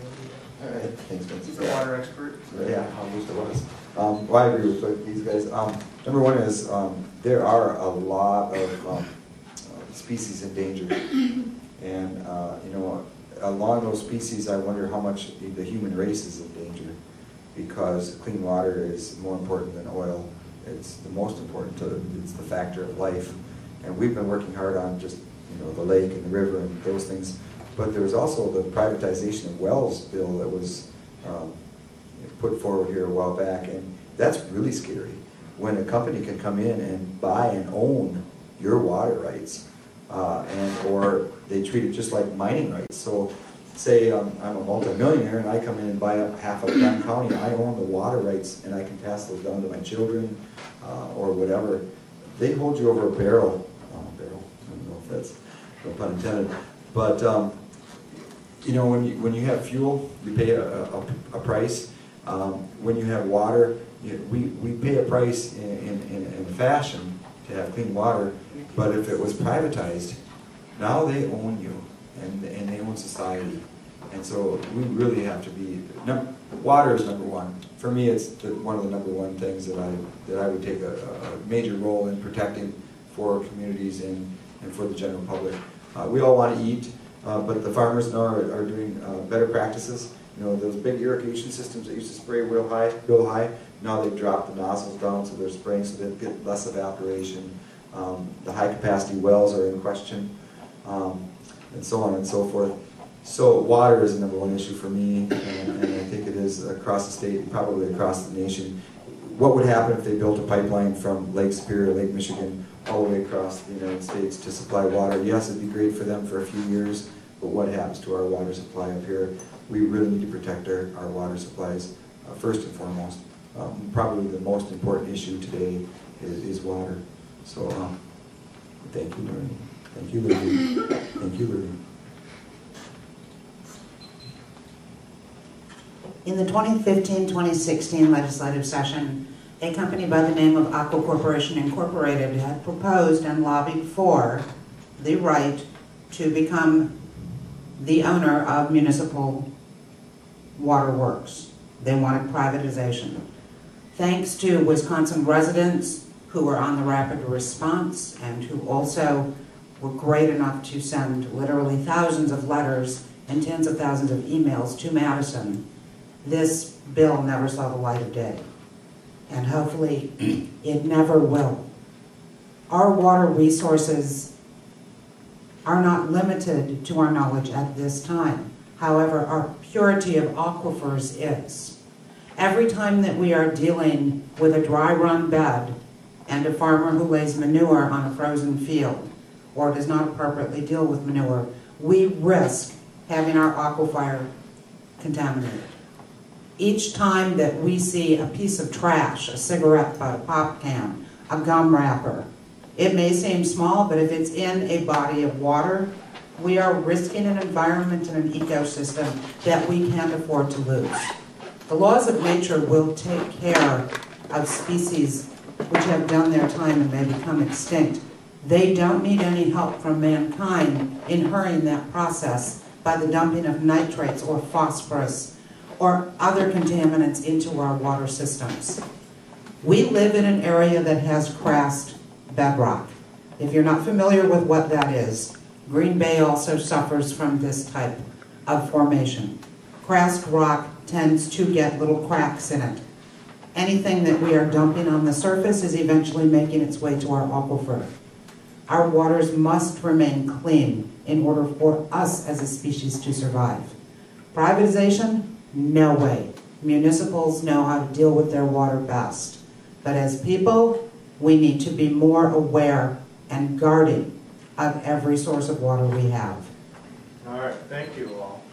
All right, thanks, Vince. He's the water expert. Yeah, I wish it was. Well, I agree with these guys. Number one is there are a lot of species in danger, and along those species, I wonder how much the human race is in danger, because clean water is more important than oil. It's the most important it's the factor of life, and we've been working hard on just the lake and the river and those things. But there was also the privatization of wells bill that was put forward here a while back, and that's really scary. When a company can come in and buy and own your water rights, or they treat it just like mining rights. So say I'm a multimillionaire and I come in and buy up half of Dunn County, I own the water rights and I can pass those down to my children or whatever. They hold you over a barrel. I don't know if that's, no pun intended. But when you have fuel, you pay a price. When you have water, we pay a price in fashion to have clean water. But if it was privatized, now they own you and they own society. And so we really have to be, water is number one. For me, it's one of the number one things that I would take a major role in protecting for communities and for the general public. We all want to eat, but the farmers now are doing better practices. You know, those big irrigation systems that used to spray real high, now they've dropped the nozzles down so they're spraying so they get less evaporation. The high capacity wells are in question, and so on and so forth. So water is the #1 issue for me, and I think it is across the state and probably across the nation. What would happen if they built a pipeline from Lake Superior, Lake Michigan, all the way across the United States to supply water? Yes, it'd be great for them for a few years, but what happens to our water supply up here? We really need to protect our water supplies first and foremost. Probably the most important issue today is water. So thank you, Lorraine. Thank you, Lorraine. Thank you, Lorraine. In the 2015-2016 legislative session, a company by the name of Aqua Corporation Incorporated had proposed and lobbied for the right to become the owner of municipal waterworks. They wanted privatization. Thanks to Wisconsin residents who were on the rapid response and who also were great enough to send literally thousands of letters and tens of thousands of emails to Madison, this bill never saw the light of day. And hopefully it never will. Our water resources are not limited to our knowledge at this time. However, our purity of aquifers is. Every time that we are dealing with a dry run bed and a farmer who lays manure on a frozen field or does not appropriately deal with manure, we risk having our aquifer contaminated. Each time that we see a piece of trash, a cigarette butt, a pop can, a gum wrapper, it may seem small, but if it's in a body of water, we are risking an environment and an ecosystem that we can't afford to lose. The laws of nature will take care of species which have done their time and may become extinct. They don't need any help from mankind in hurrying that process by the dumping of nitrates or phosphorus or other contaminants into our water systems. We live in an area that has crust bedrock. If you're not familiar with what that is, Green Bay also suffers from this type of formation. Crust rock tends to get little cracks in it. Anything that we are dumping on the surface is eventually making its way to our aquifer. Our waters must remain clean in order for us as a species to survive. Privatization? No way. Municipals know how to deal with their water best. But as people, we need to be more aware and guarding of every source of water we have. All right, thank you all.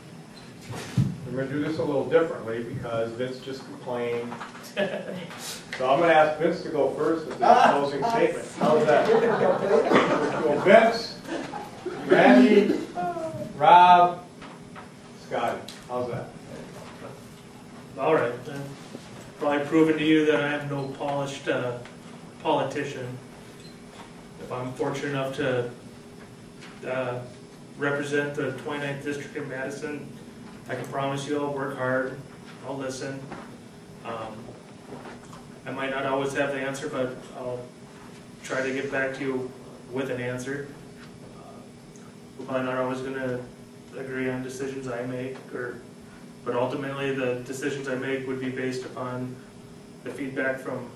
We're going to do this a little differently because Vince just complained. So I'm going to ask Vince to go first with his closing statement. How's that? Go Vince, Randy, Rob, Scotty. How's that? All right, then. Probably proven to you that I am no polished politician. If I'm fortunate enough to represent the 29th District in Madison, I can promise you I'll work hard, I'll listen. I might not always have the answer, but I'll try to get back to you with an answer. We're probably not always going to agree on decisions I make, but ultimately the decisions I make would be based upon the feedback from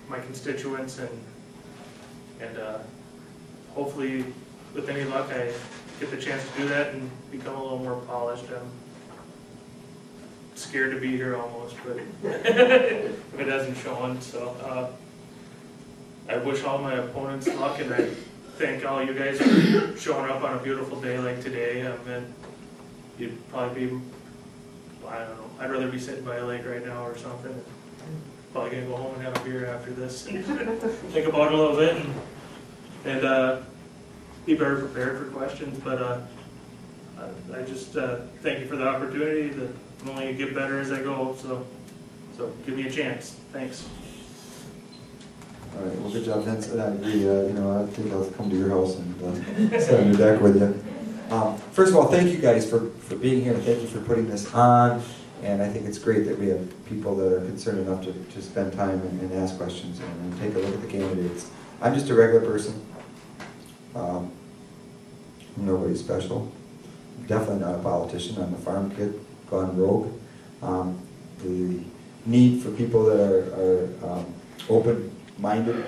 my constituents, and hopefully with any luck I get the chance to do that and become a little more polished. I'm scared to be here almost, but if it hasn't shown, so I wish all my opponents luck, and I thank all you guys for showing up on a beautiful day like today. And you'd probably be, I don't know, I'd rather be sitting by a lake right now or something. Probably gonna go home and have a beer after this. Think about it a little bit and be better prepared for questions. But I just thank you for the opportunity. That I'm only gonna get better as I go. So give me a chance. Thanks. All right, well, good job, Vince. I agree. I think I'll come to your house and sit on your deck with you. First of all, thank you guys for being here. Thank you for putting this on. And I think it's great that we have people that are concerned enough to spend time and ask questions and take a look at the candidates. I'm just a regular person. Nobody special. Definitely not a politician. I'm a farm kid gone rogue. The need for people that are open-minded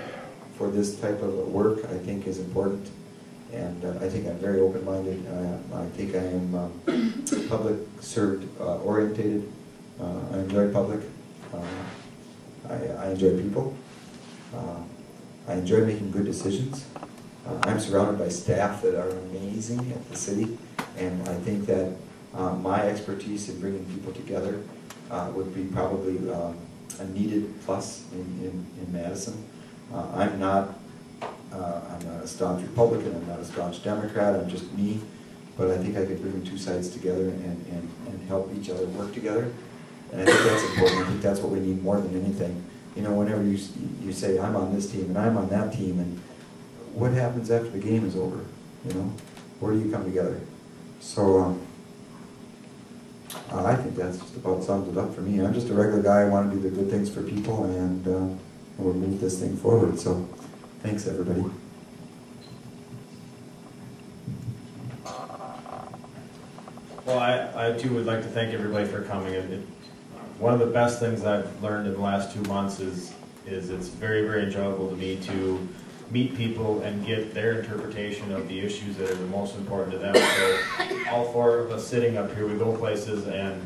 for this type of work, I think, is important. And I think I'm very open-minded. I think I am public served orientated. I enjoy public. I enjoy people. I enjoy making good decisions. I'm surrounded by staff that are amazing at the city, and I think that my expertise in bringing people together would be probably a needed plus in Madison. I'm not a staunch Republican, I'm not a staunch Democrat, I'm just me, but I think I could bring the two sides together and help each other work together. And I think that's important. I think that's what we need more than anything. You know, whenever you say, I'm on this team and I'm on that team, and what happens after the game is over? You know, where do you come together? So I think that's just about sums it up for me. I'm just a regular guy. I want to do the good things for people, and we'll move this thing forward. So thanks, everybody. Well, I too would like to thank everybody for coming. One of the best things I've learned in the last 2 months is it's very, very enjoyable to me to meet people and get their interpretation of the issues that are the most important to them. So all 4 of us sitting up here, we go places, and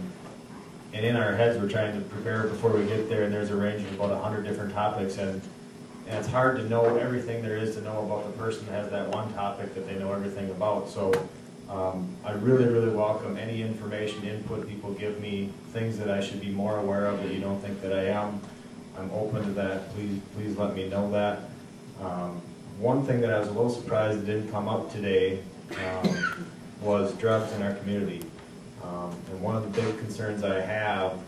in our heads we're trying to prepare before we get there, and there's a range of about 100 different topics, and it's hard to know everything there is to know about the person that has that one topic that they know everything about. So I really, really welcome any information, input people give me, things that I should be more aware of that you don't think that I am. I'm open to that. Please let me know that. One thing that I was a little surprised that didn't come up today was drugs in our community. And one of the big concerns I have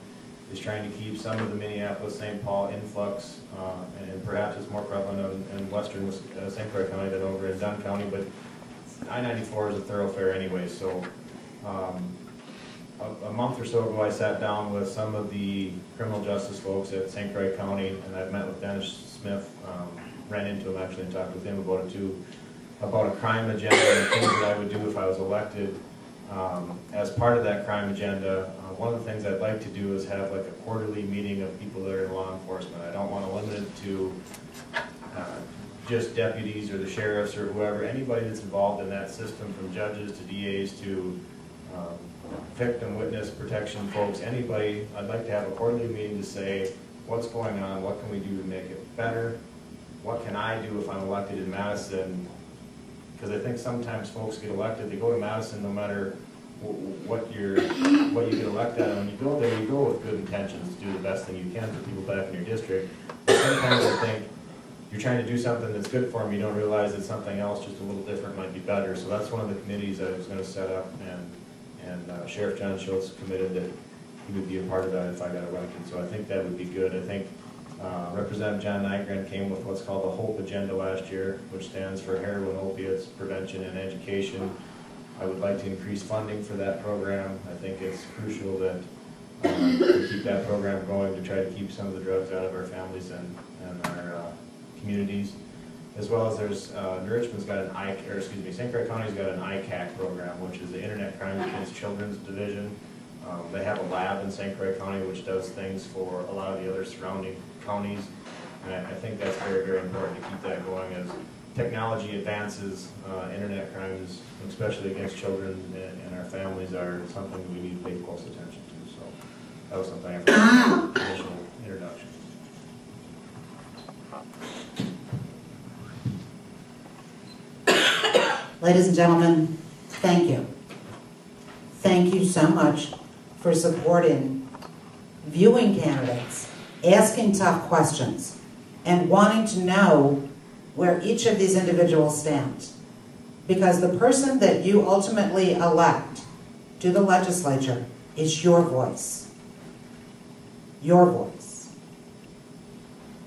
is trying to keep some of the Minneapolis-St. Paul influx, and perhaps it's more prevalent in western St. Croix County than over in Dunn County, but I-94 is a thoroughfare anyway. So a month or so ago I sat down with some of the criminal justice folks at St. Croix County, and I've met with Dennis Smith, ran into him actually and talked with him about it too, about a crime agenda and things that I would do if I was elected. As part of that crime agenda, one of the things I'd like to do is have like a quarterly meeting of people that are in law enforcement. I don't want to limit it to just deputies or the sheriffs or whoever, anybody that's involved in that system, from judges to DAs to victim witness protection folks, anybody. I'd like to have a quarterly meeting to say what's going on, what can we do to make it better, what can I do if I'm elected in Madison, because I think sometimes folks get elected, they go to Madison no matter what you get elected on. When you go there, you go with good intentions to do the best thing you can for people back in your district. But sometimes I think you're trying to do something that's good for them, you don't realize that something else just a little different might be better. So that's one of the committees I was going to set up, and Sheriff John Schultz committed that he would be a part of that if I got elected. So I think that would be good. I think Representative John Nygren came with what's called the HOPE agenda last year, which stands for Heroin, Opiates, Prevention, and Education. I would like to increase funding for that program. I think it's crucial that we keep that program going to try to keep some of the drugs out of our families and our communities. As well as there's, New Richmond's got an St. Croix County's got an ICAC program, which is the Internet Crime Against Children's Division. They have a lab in St. Croix County which does things for a lot of the other surrounding counties. And I think that's very, very important to keep that going as technology advances. Internet crimes, especially against children and our families, are something we need to pay close attention to. So that was something I thought was an initial introduction. Ladies and gentlemen, thank you. Thank you so much for supporting viewing candidates, asking tough questions, and wanting to know where each of these individuals stands. Because the person that you ultimately elect to the legislature is your voice. Your voice.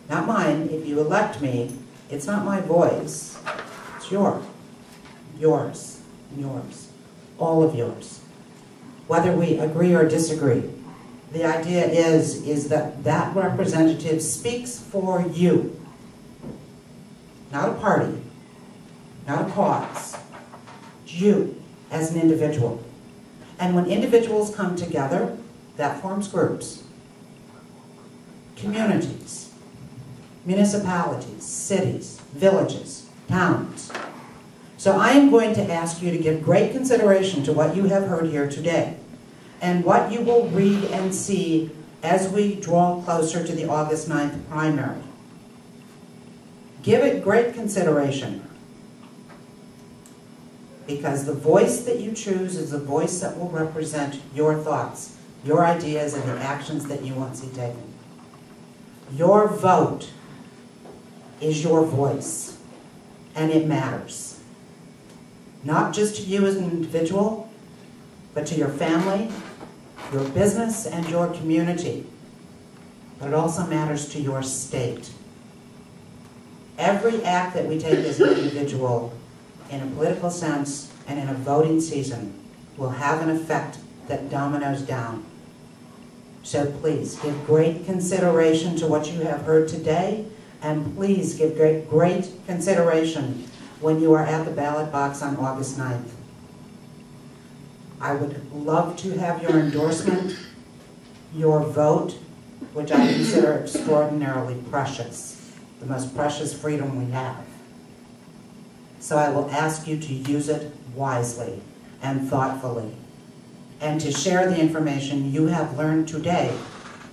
Not mine. If you elect me, it's not my voice. It's yours. Yours. Yours. All of yours. Whether we agree or disagree. The idea is that that representative speaks for you. Not a party. Not a cause. you as an individual. And when individuals come together, that forms groups, communities, municipalities, cities, villages, towns. So I am going to ask you to give great consideration to what you have heard here today and what you will read and see as we draw closer to the August 9th primary. Give it great consideration, because the voice that you choose is the voice that will represent your thoughts, your ideas, and the actions that you want to see taken. Your vote is your voice, and it matters. Not just to you as an individual, but to your family, your business, and your community. But it also matters to your state. Every act that we take as an individual in a political sense and in a voting season will have an effect that dominoes down. So please give great consideration to what you have heard today, and please give great consideration when you are at the ballot box on August 9th. I would love to have your endorsement, your vote, which I consider extraordinarily precious, the most precious freedom we have. So I will ask you to use it wisely and thoughtfully, and to share the information you have learned today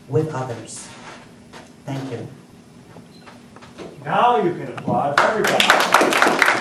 with others. Thank you. Now you can applaud for everybody.